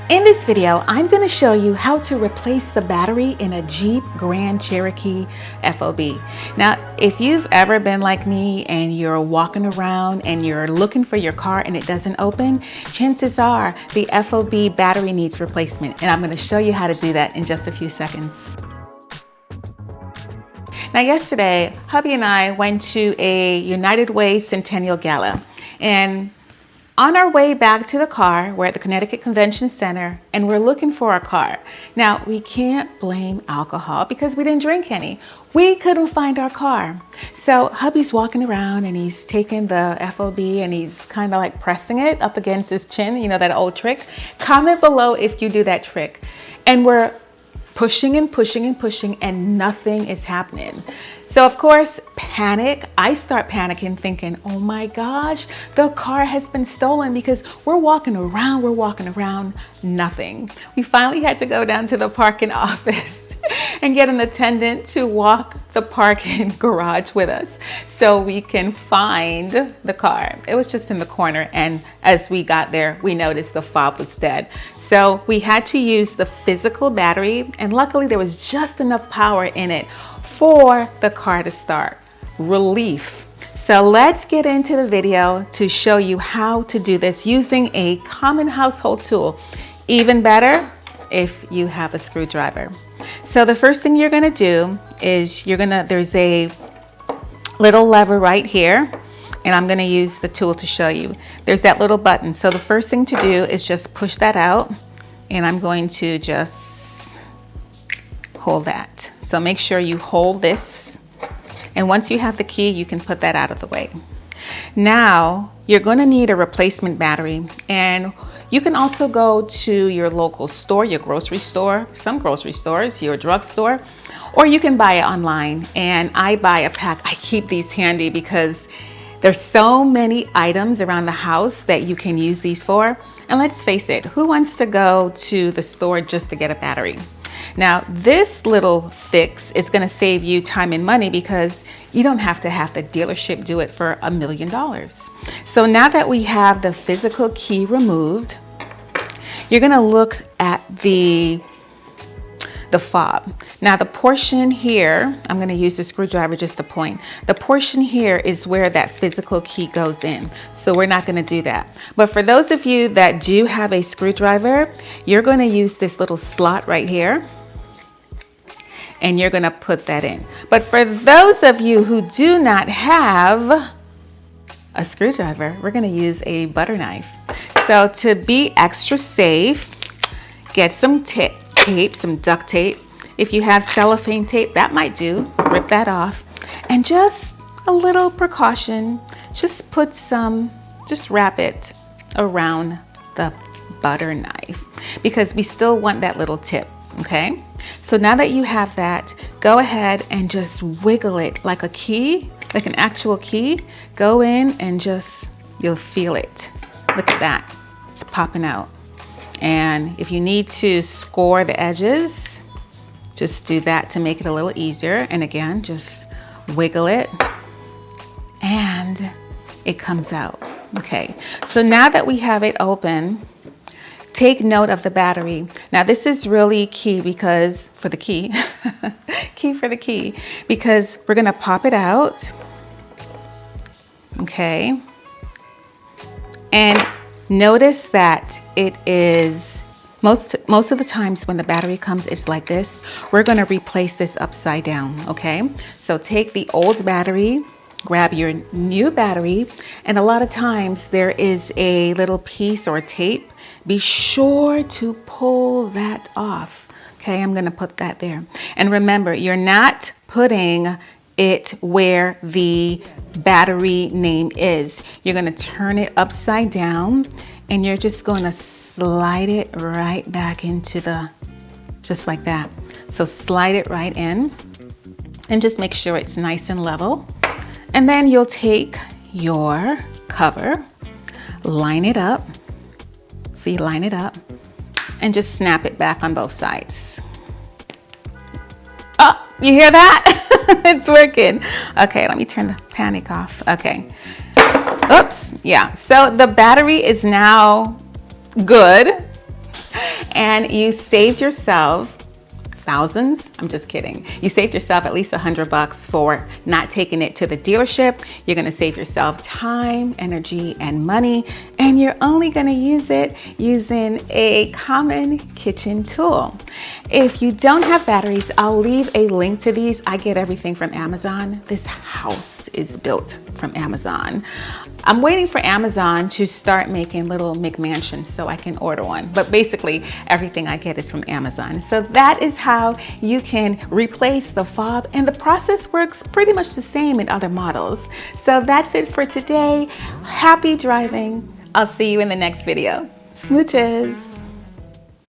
In this video, I'm going to show you how to replace the battery in a Jeep Grand Cherokee FOB. Now, if you've ever been like me and you're walking around and you're looking for your car and it doesn't open, chances are the FOB battery needs replacement. And I'm going to show you how to do that in just a few seconds. Now, yesterday, hubby and I went to a United Way Centennial Gala, and on our way back to the car, we're at the Connecticut Convention Center and we're looking for our car. Now, we can't blame alcohol because we didn't drink any. We couldn't find our car. So hubby's walking around and he's taking the FOB and he's kind of like pressing it up against his chin, you know, that old trick. Comment below if you do that trick. And we're pushing and pushing and pushing and nothing is happening. So of course, panic. I start panicking thinking, oh my gosh, the car has been stolen, because we're walking around, nothing. We finally had to go down to the parking office and get an attendant to walk the parking garage with us so we can find the car. It was just in the corner, and as we got there, we noticed the fob was dead. So we had to use the physical battery, and luckily there was just enough power in it for the car to start. Relief. So let's get into the video to show you how to do this using a common household tool. Even better if you have a screwdriver. So the first thing you're gonna do is there's a little lever right here, and I'm gonna use the tool to show you. There's that little button. So the first thing to do is just push that out, and I'm going to just hold that. So make sure you hold this, and once you have the key, you can put that out of the way. Now, you're going to need a replacement battery, and you can also go to your local store, your grocery store, some grocery stores, your drugstore, or you can buy it online. And I buy a pack. I keep these handy because there's so many items around the house that you can use these for. And let's face it, who wants to go to the store just to get a battery? Now, this little fix is going to save you time and money because you don't have to have the dealership do it for $1 million. So now that we have the physical key removed, you're going to look at the fob. Now, the portion here, I'm going to use the screwdriver just to point. The portion here is where that physical key goes in. So we're not going to do that. But for those of you that do have a screwdriver, you're going to use this little slot right here, and you're going to put that in. But for those of you who do not have a screwdriver, we're going to use a butter knife. So to be extra safe, get some tape, some duct tape. If you have cellophane tape, that might do. Rip that off. And just a little precaution, just wrap it around the butter knife, because we still want that little tip, okay? So now that you have that, go ahead and just wiggle it like a key, like an actual key. Go in and you'll feel it. Look at that, it's popping out. And if you need to score the edges, just do that to make it a little easier. And again, just wiggle it and it comes out. Okay, so now that we have it open, take note of the battery. Now this is really key because for the key, because we're gonna pop it out, okay? And notice that it is, most of the times when the battery comes, it's like this. We're gonna replace this upside down, okay? So take the old battery, grab your new battery, and a lot of times there is a little piece or tape. Be sure to pull that off. Okay, I'm gonna put that there. And remember, you're not putting it where the battery name is. You're gonna turn it upside down and you're just gonna slide it right back into just like that. So slide it right in and just make sure it's nice and level. And then you'll take your cover, line it up. See, line it up and just snap it back on both sides. Oh, you hear that? It's working. Okay, let me turn the panic off. Okay. Oops. Yeah. So the battery is now good. and you saved yourself thousands. I'm just kidding. You saved yourself at least $100 for not taking it to the dealership. You're going to save yourself time, energy, and money, and you're only going to use it using a common kitchen tool. If you don't have batteries, I'll leave a link to these. I get everything from Amazon. This house is built from Amazon. I'm waiting for Amazon to start making little McMansions so I can order one. But basically, everything I get is from Amazon. So that is how you can replace the FOB, and the process works pretty much the same in other models. So that's it for today. Happy driving. I'll see you in the next video. Smooches.